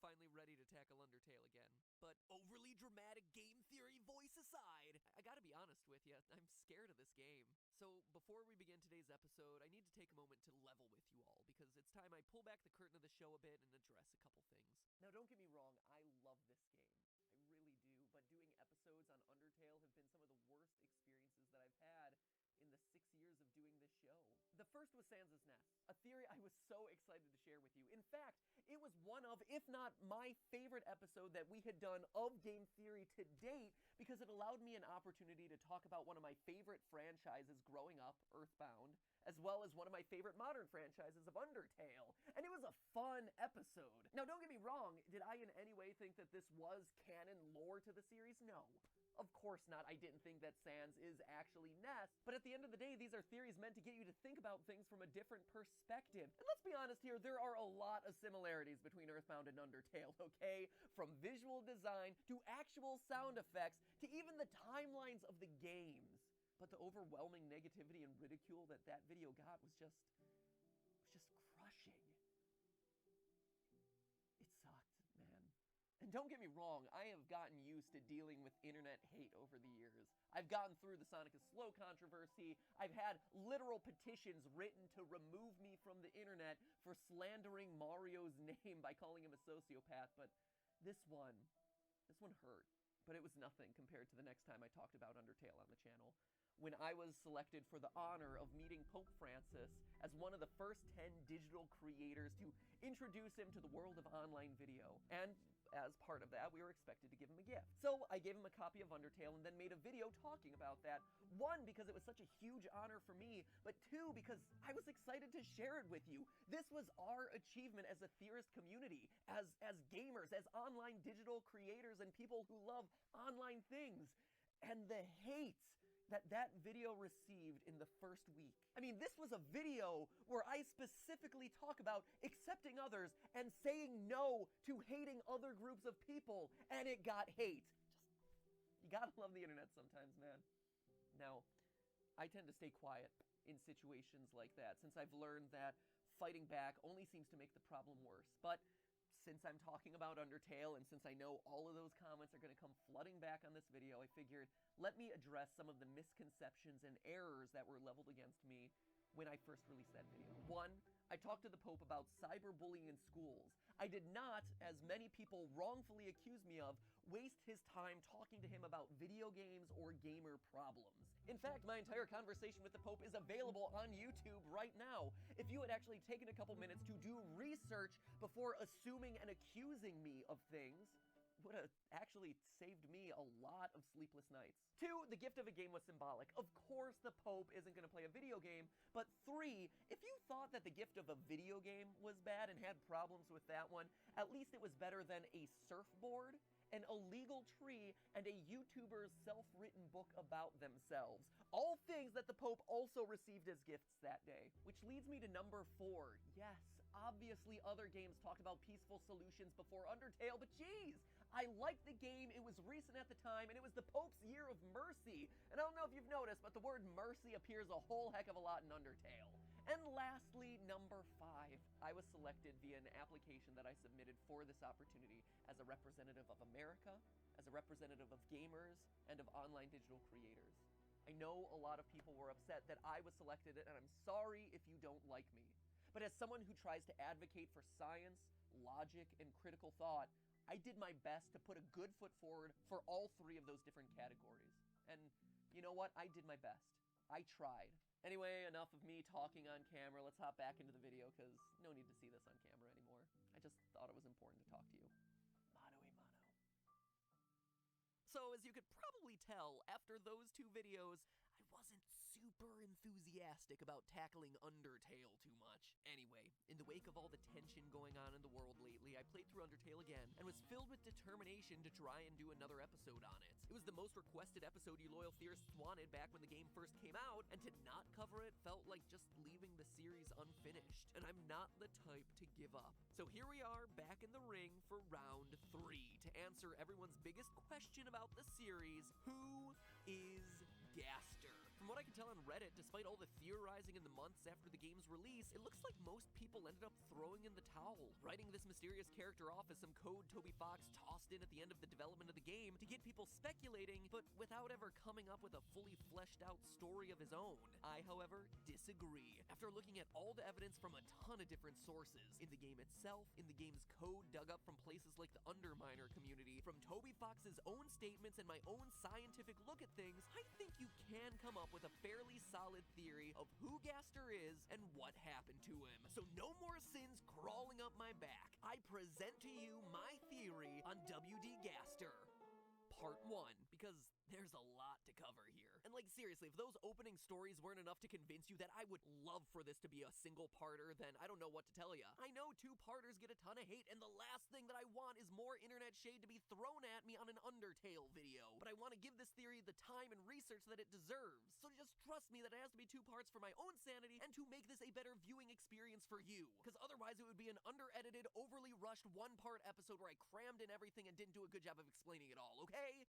finally ready to tackle Undertale again. But overly dramatic game theory voice aside, I gotta be honest with you, I'm scared of this game. So before we begin today's episode, I need to take a moment to level with you all, because it's time I pull back the curtain of the show a bit and address a couple things. Now don't get me wrong, I love this game. I really do, but doing episodes on Undertale have been some of the worst experiences that I've had in the 6 years of doing this show. The first was Sans' Nest, a theory I was so excited to share with you. In fact, it was one of, if not my favorite episode that we had done of game theory to date, because it allowed me an opportunity to talk about one of my favorite franchises growing up, Earthbound, as well as one of my favorite modern franchises of Undertale. And it was a fun episode. Now, don't get me wrong, did I in any way think that this was canon lore to the series? No. Of course not. I didn't think that Sans is actually Nest. But at the end of the day, these are theories meant to get you to think about things from a different perspective. And let's be honest here, there are a lot of similarities between Earthbound and Undertale, okay? From visual design to actual sound effects to even the timelines of the games. But the overwhelming negativity and ridicule that that video got was just crushing. It sucked, man. And don't get me wrong, I have gotten used to dealing with internet hate over the years. I've gotten through the Sonic is Slow controversy. I've had literal petitions written to remove me from the internet for slandering Mario's name by calling him a sociopath, but this one hurt. But it was nothing compared to the next time I talked about Undertale on the channel, when I was selected for the honor of meeting Pope Francis as one of the first 10 digital creators to introduce him to the world of online video. And as part of that, we were expected to give him a gift. So I gave him a copy of Undertale and then made a video talking about that. One, because it was such a huge honor for me, but two, because I was excited to share it with you. This was our achievement as a theorist community, as gamers, as online digital creators and people who love online things. And the hate that video received in the first week. I mean, this was a video where I specifically talk about accepting others and saying no to hating other groups of people, and it got hate. You gotta love the internet sometimes, man. Now, I tend to stay quiet in situations like that, since I've learned that fighting back only seems to make the problem worse. But since I'm talking about Undertale, and since I know all of those comments are going to come flooding back on this video, I figured, let me address some of the misconceptions and errors that were leveled against me when I first released that video. One, I talked to the Pope about cyberbullying in schools. I did not, as many people wrongfully accuse me of, waste his time talking to him about video games or gamer problems. In fact, my entire conversation with the Pope is available on YouTube right now. If you had actually taken a couple minutes to do research before assuming and accusing me of things, would have actually saved me a lot of sleepless nights. Two, the gift of a game was symbolic. Of course the Pope isn't going to play a video game, but three, if you thought that the gift of a video game was bad and had problems with that one, at least it was better than a surfboard, an illegal tree, and a YouTuber's self-written book about themselves. All things that the Pope also received as gifts that day. Which leads me to number 4. Yes, obviously other games talked about peaceful solutions before Undertale, but geez, I liked the game, it was recent at the time, and it was the Pope's Year of Mercy. And I don't know if you've noticed, but the word mercy appears a whole heck of a lot in Undertale. And lastly, number 5, I was selected via an application that I submitted for this opportunity as a representative of America, as a representative of gamers, and of online digital creators. I know a lot of people were upset that I was selected, and I'm sorry if you don't like me. But as someone who tries to advocate for science, logic, and critical thought, I did my best to put a good foot forward for all 3 of those different categories. And you know what? I did my best. I tried. Anyway, enough of me talking on camera. Let's hop back into the video, because no need to see this on camera anymore. I just thought it was important to talk to you. Mano a mano. So, as you could probably tell, after those 2 videos, I wasn't super enthusiastic about tackling Undertale too much. Anyway, in the wake of all the tension going on in the world lately, I played through Undertale again, and was filled with determination to try and do another episode on it. It was the most requested episode you loyal theorists wanted back when the game first came out, and to not cover it felt like just leaving the series unfinished, and I'm not the type to give up. So here we are, back in the ring for round 3, to answer everyone's biggest question about the series: who is Gaster? From what I can can tell on Reddit, despite all the theorizing in the months after the game's release, it looks like most people ended up throwing in the towel, writing this mysterious character off as some code Toby Fox tossed in at the end of the development of the game to get people speculating, but without ever coming up with a fully fleshed out story of his own. I, however, disagree. After looking at all the evidence from a ton of different sources, in the game itself, in the game's code dug up from places like the Underminer community, from Toby Fox's own statements and my own scientific look at things, I think you can come up with a fairly solid theory of who Gaster is and what happened to him. So no more sins crawling up my back. I present to you my theory on WD Gaster. Part 1, because there's a lot to cover here. And like seriously, if those opening stories weren't enough to convince you that I would love for this to be a single-parter, then I don't know what to tell ya. I know 2-parters get a ton of hate, and the last thing that I want is more internet shade to be thrown at me on an Undertale video. But I want to give this theory the time and research that it deserves. So just trust me that it has to be 2 parts for my own sanity and to make this a better viewing experience for you. Because otherwise it would be an under-edited, overly rushed 1-part episode where I crammed in everything and didn't do a good job of explaining it all, okay?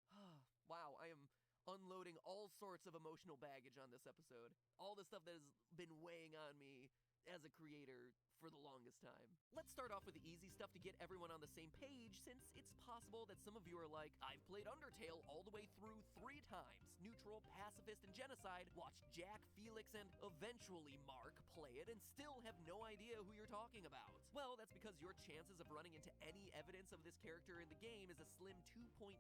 Wow, I am unloading all sorts of emotional baggage on this episode. All the stuff that has been weighing on me as a creator for the longest time. Let's start off with the easy stuff to get everyone on the same page, since it's possible that some of you are like, I've played Undertale all the way through 3 times. Neutral, pacifist, and genocide. Watched Jack, Felix, and eventually Mark play it and still have no idea who you're talking about. Well, that's because your chances of running into any evidence of this character in the game is a slim 2.8%.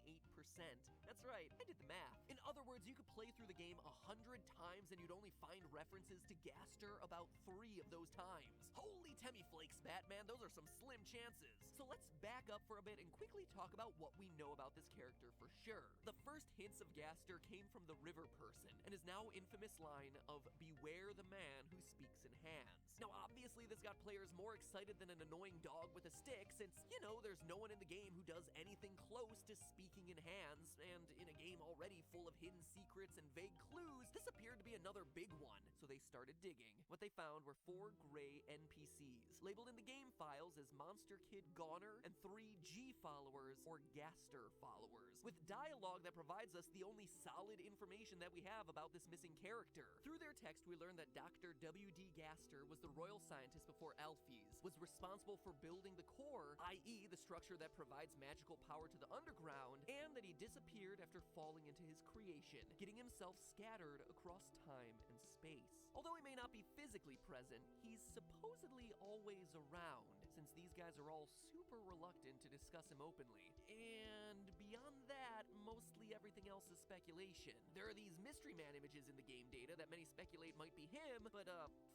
That's right, I did the math. In other words, you could play through the game 100 times and you'd only find references to Gaster about 3 of those times. Holy Temmy Flakes, Batman, those are some slim chances. So let's back up for a bit and quickly talk about what we know about this character for sure. The first hints of Gaster came from the River Person and his now infamous line of "Beware the man who speaks in hands." Now obviously this got players more excited than an annoying dog with a stick, since, you know, there's no one in the game who does anything close to speaking in hands, and in a game already full of hidden secrets and vague clues, this appeared to be another big one, so they started digging. What they found were 4 gray NPCs, labeled in the game files as Monster Kid Goner and 3 G followers or Gaster followers, with dialogue that provides us the only solid information that we have about this missing character. Through their text, we learned that Dr. W.D. Gaster was the royal scientist before Alphys, was responsible for building the core, i.e. the structure that provides magical power to the underground, and that he disappeared after falling into his creation, getting himself scattered across time and space. Although he may not be physically present, he's supposedly always around, since these guys are all super reluctant to discuss him openly. And beyond that, mostly everything else is speculation. There are these Mystery Man images in the game data that many speculate might be him, but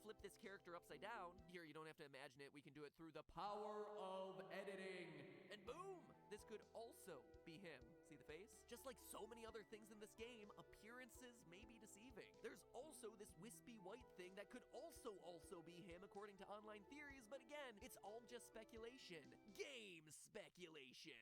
flip this character upside down. Here, you don't have to imagine it, we can do it through the power of editing. And boom! This could also be him. See the face? Just like so many other things in this game, appearances may be deceiving. There's also this wispy white thing that could also be him according to online theories, but again, it's all just speculation. Game speculation.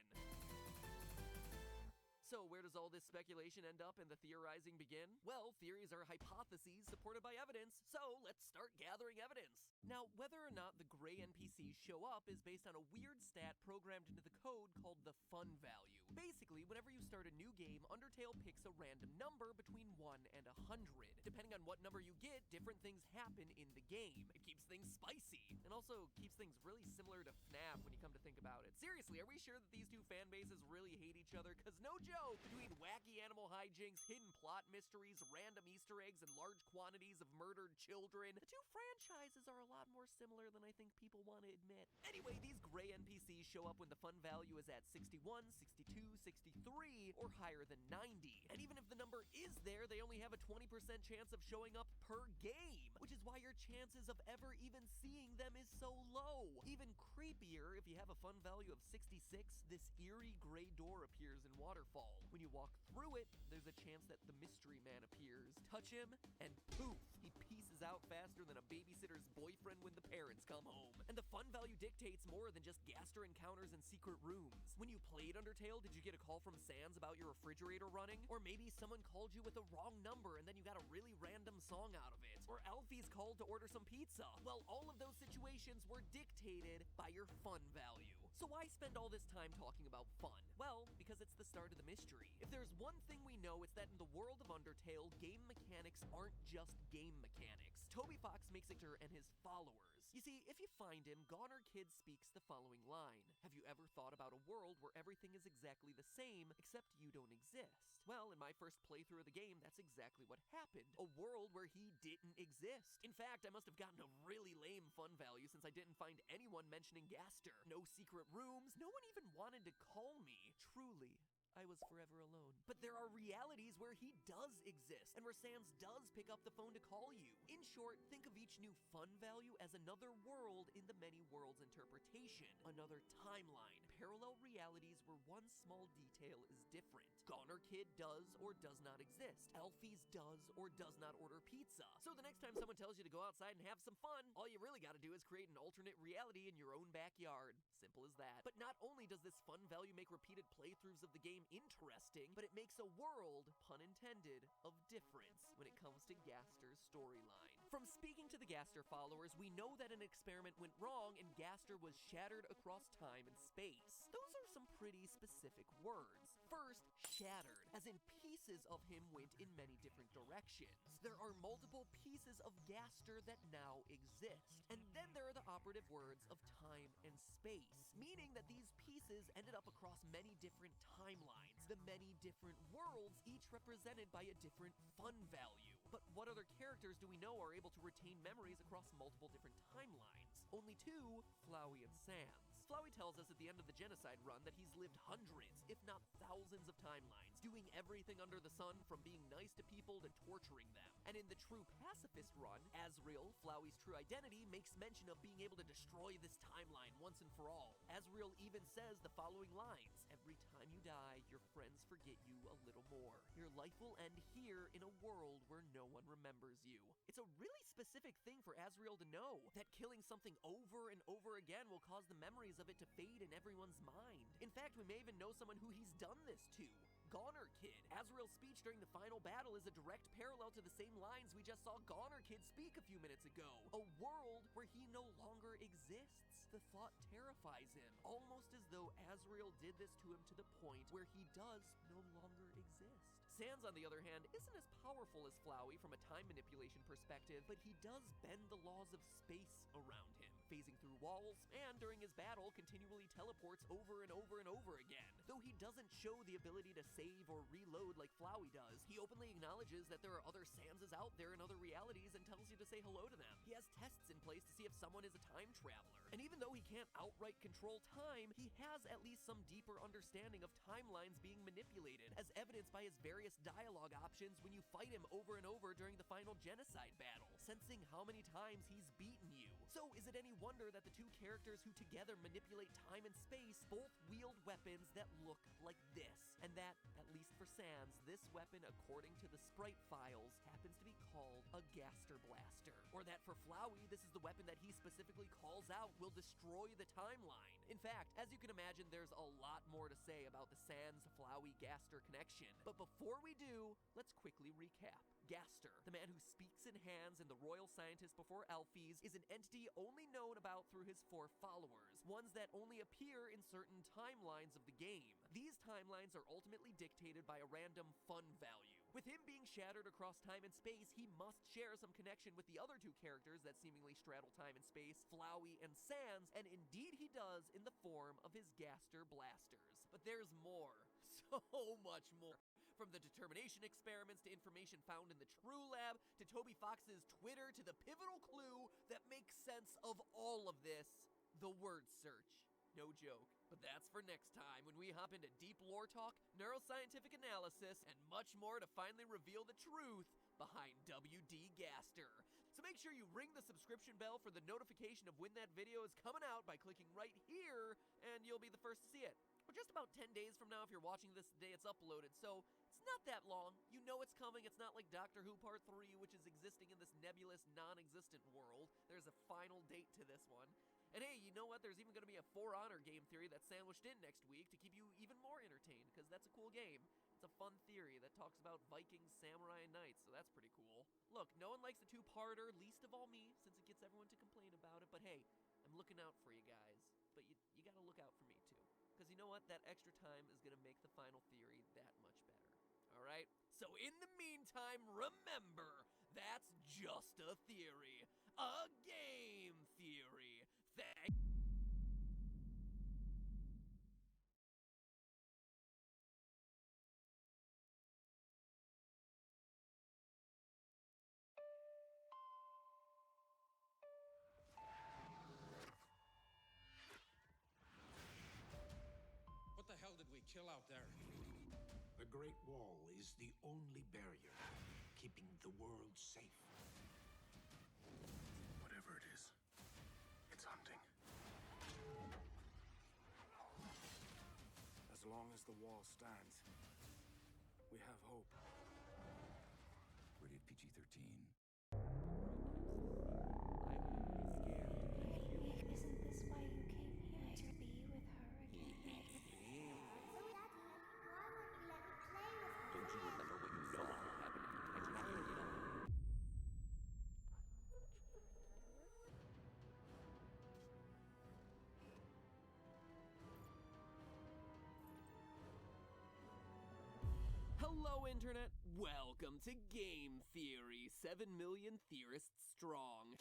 So where does all this speculation end up and the theorizing begin? Well, theories are hypotheses supported by evidence, so let's start gathering evidence. Now, whether or not the gray NPCs show up is based on a weird stat programmed into the code called the fun value. Basically, whenever you start a new game, Undertale picks a random number between 1 and 100. Depending on what number you get, different things happen in the game. It keeps things spicy, and also keeps things really similar to FNAF when you come to think about it. Seriously, are we sure that these 2 fan bases really hate each other? Cause no joke, between wacky animal hijinks, hidden plot mysteries, random Easter eggs, and large quantities of murdered children, the 2 franchises are a lot more similar than I think people want to admit. Anyway, these gray NPCs show up when the fun value is at 61, 62, 63, or higher than 90. And even if the number is there, they only have a 20% chance of showing up per game, which is why your chances of ever even seeing them is so low. Even creepier, if you have a fun value of 66, this eerie gray door appears in Waterfall. When you walk through it, there's a chance that the Mystery Man appears. Touch him, and poof, he pieces out faster than a babysitter's boyfriend when the parents come home. And the fun value dictates more than just Gaster encounters in secret rooms. When you played Undertale, did you get a call from Sans about your refrigerator running? Or maybe someone called you with the wrong number and then you got a really random song out of it? Or Alfie's called to order some pizza? Well, all of those situations were dictated by your fun value. So why spend all this time talking about fun? Well, because it's the start of the mystery. If there's one thing we know, it's that in the world of Undertale, game mechanics aren't just game mechanics. Toby Fox makes it clear and his followers. You see, if you find him, Goner Kid speaks the following line. Have you ever thought about a world where everything is exactly the same, except you don't exist? Well, in my first playthrough of the game, that's exactly what happened. A world where he didn't exist. In fact, I must have gotten a really lame fun value since I didn't find anyone mentioning Gaster. No secret rooms, no one even wanted to call me. Truly, I was forever alone. But there are realities where he does exist, and where Sans does pick up the phone to call you. In short, think of each new fun value as another world in the many worlds interpretation. Another timeline. Parallel realities where one small detail is different. Goner Kid does or does not exist. Alfie's does or does not order pizza. So the next time someone tells you to go outside and have some fun, all you really gotta do is create an alternate reality in your own backyard. Simple as that. But not only does this fun value make repeated playthroughs of the game interesting, but it makes a world, pun intended, of difference when it comes to Gaster's storyline. From speaking to the Gaster followers, we know that an experiment went wrong and Gaster was shattered across time and space. Those are some pretty specific words. First, shattered, as in pieces of him went in many different directions. There are multiple pieces of Gaster that now exist. And then there are the operative words of time and space, meaning that these pieces ended up across many different timelines, the many different worlds, each represented by a different fun value. But what other characters do we know are able to retain memories across multiple different timelines? Only two, Flowey and Sans. Flowey tells us at the end of the Genocide run that he's lived hundreds, if not thousands of timelines, doing everything under the sun from being nice to people to torturing them. And in the True Pacifist run, Asriel, Flowey's true identity, makes mention of being able to destroy this timeline once and for all. Asriel even says the following lines: every time you die, your friends forget you a little more. Your life will end here in a world where no one remembers you. It's a really specific thing for Asriel to know, that killing something over and over again will cause the memories of it to fade in everyone's mind. In fact, we may even know someone who he's done this to. Goner Kid. Asriel's speech during the final battle is a direct parallel to the same lines we just saw Goner Kid speak a few minutes ago. A world where he no longer exists. The thought terrifies him, almost as though Asriel did this to him to the point where he does no longer exist. Sans, on the other hand, isn't as powerful as Flowey from a time manipulation perspective, but he does bend the laws of space around him, phasing through walls, and during his battle continually teleports over and over and over again. Though he doesn't show the ability to save or reload like Flowey does, he openly acknowledges that there are other Sanses out there in other realities and tells you to say hello to them. He has tests in place to see if someone is a time traveler. And even though he can't outright control time, he has at least some deeper understanding of timelines being manipulated, as evidenced by his various dialogue options when you fight him over and over during the final Genocide battle, sensing how many times he's beaten you. So is it any wonder that the two characters who together manipulate time and space both wield weapons that look like this? And that, at least for Sans, this weapon, according to the sprite files, happens to be called a Gaster Blaster. Or that for Flowey, this is the weapon that he specifically calls out will destroy the timeline. In fact, as you can imagine, there's a lot more to say about the Sans-Flowey-Gaster connection. But before we do, let's quickly recap. Gaster, the man who speaks in hands and the royal scientist before Alphys, is an entity only known about through his 4 followers, ones that only appear in certain timelines of the game. These timelines are ultimately dictated by a random fun value. With him being shattered across time and space, he must share some connection with the other 2 characters that seemingly straddle time and space, Flowey and Sans, and indeed he does in the form of his Gaster Blasters. But there's more. So much more. From the determination experiments to information found in the True Lab, to Toby Fox's Twitter, to the pivotal clue that makes sense of all of this, the word search. No joke. But that's for next time, when we hop into deep lore talk, neuroscientific analysis, and much more to finally reveal the truth behind WD Gaster. So make sure you ring the subscription bell for the notification of when that video is coming out by clicking right here, and you'll be the first to see it. We're just about 10 days from now if you're watching this the day it's uploaded, so it's not that long. You know it's coming. It's not like Doctor Who Part 3, which is existing in this nebulous, non-existent world. There's a final date to this one. And hey, you know what? There's even going to be a For Honor game theory that's sandwiched in next week to keep you even more entertained, because that's a cool game. It's a fun theory that talks about Vikings, samurai, and knights, so that's pretty cool. Look, no one likes the 2-parter, least of all me, since it gets everyone to complain about it, but hey, I'm looking out for you guys. But you gotta look out for me because you know what? That extra time is going to make the final theory that much better. All right? So in the meantime, remember, that's just a theory. A game theory. What the hell did we kill out there? The Great Wall is the only barrier keeping the world safe. Whatever it is, it's hunting. As long as the wall stands, we have hope. Rated PG-13. Isn't this why you came here? To be with her again? Don't you remember what you saw happening? Hello, Internet! Welcome to Game Theory, 7 million theorists strong.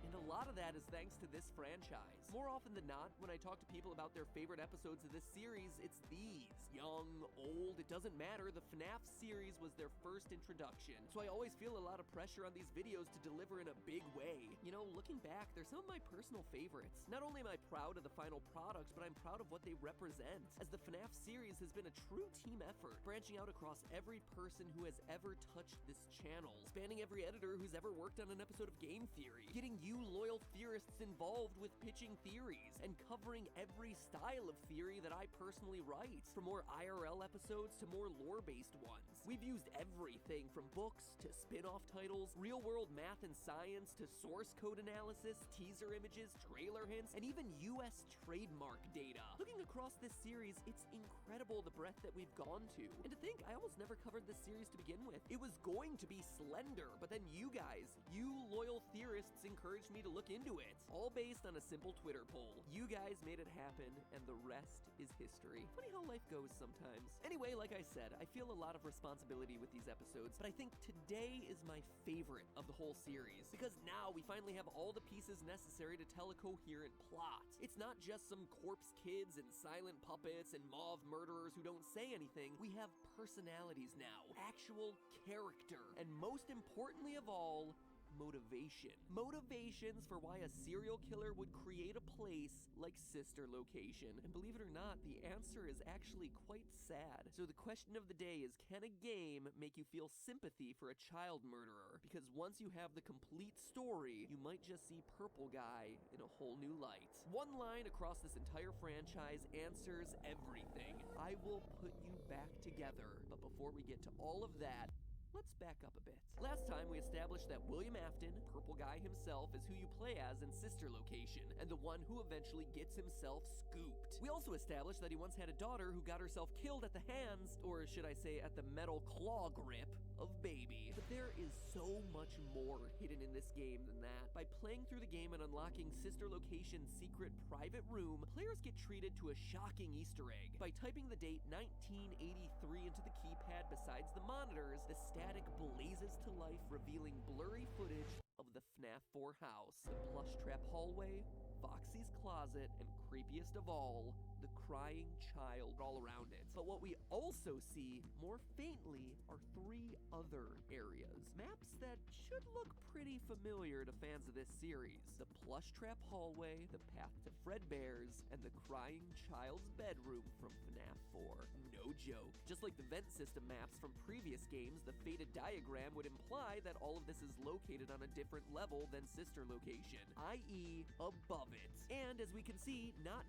And a lot of that is thanks to this franchise. More often than not, when I talk to people about their favorite episodes of this series, it's these. Young, old, it doesn't matter, the FNAF series was their first introduction. So I always feel a lot of pressure on these videos to deliver in a big way. You know, looking back, they're some of my personal favorites. Not only am I proud of the final product, but I'm proud of what they represent, as the FNAF series has been a true team effort, branching out across every person who has ever touched this channel, spanning every editor who's ever worked on an episode of Game Theory, getting you loyal theorists involved with pitching theories, and covering every style of theory that I personally write, from more IRL episodes to more lore-based ones. We've used everything from books to spin-off titles, real-world math and science to source code analysis, teaser images, trailer hints, and even US trademark data. Looking across this series, it's incredible the breadth that we've gone to. And to think, I almost never covered this series to begin with. It was going to be Slender, but then you guys, you loyal theorists, encouraged me to look into it. All based on a simple Twitter poll. You guys made it happen, and the rest is history. Funny how life goes sometimes. Anyway, like I said, I feel a lot of responsibility with these episodes, but I think today is my favorite of the whole series, because now we finally have all the pieces necessary to tell a coherent plot. It's not just some corpse kids and silent puppets and mauve murderers who don't say anything. We have personalities now, actual character, and most importantly of all, motivation. Motivations for why a serial killer would create a place like Sister Location. And believe it or not, the answer is actually quite sad. So the question of the day is, can a game make you feel sympathy for a child murderer? Because once you have the complete story, you might just see Purple Guy in a whole new light. One line across this entire franchise answers everything. I will put you back together. But before we get to all of that, let's back up a bit. Last time we established that William Afton, Purple Guy himself, is who you play as in Sister Location, and the one who eventually gets himself scooped. We also established that he once had a daughter who got herself killed at the hands, or should I say at the metal claw grip, of Baby. But there is so much more hidden in this game than that. By playing through the game and unlocking Sister Location's secret private room, players get treated to a shocking Easter egg. By typing the date 1983 into the keypad besides the monitors, the static blazes to life, revealing blurry footage of the FNAF 4 house, the plush trap hallway, Foxy's closet, and creepiest of all, the crying child all around it. But what we also see, more faintly, are 3 other areas. Maps that should look pretty familiar to fans of this series. The plush trap hallway, the path to Fredbear's, and the crying child's bedroom from FNAF 4. No joke. Just like the vent system maps from previous games, the faded diagram would imply that all of this is located on a different level than Sister Location, i.e. above it. And as we can see, not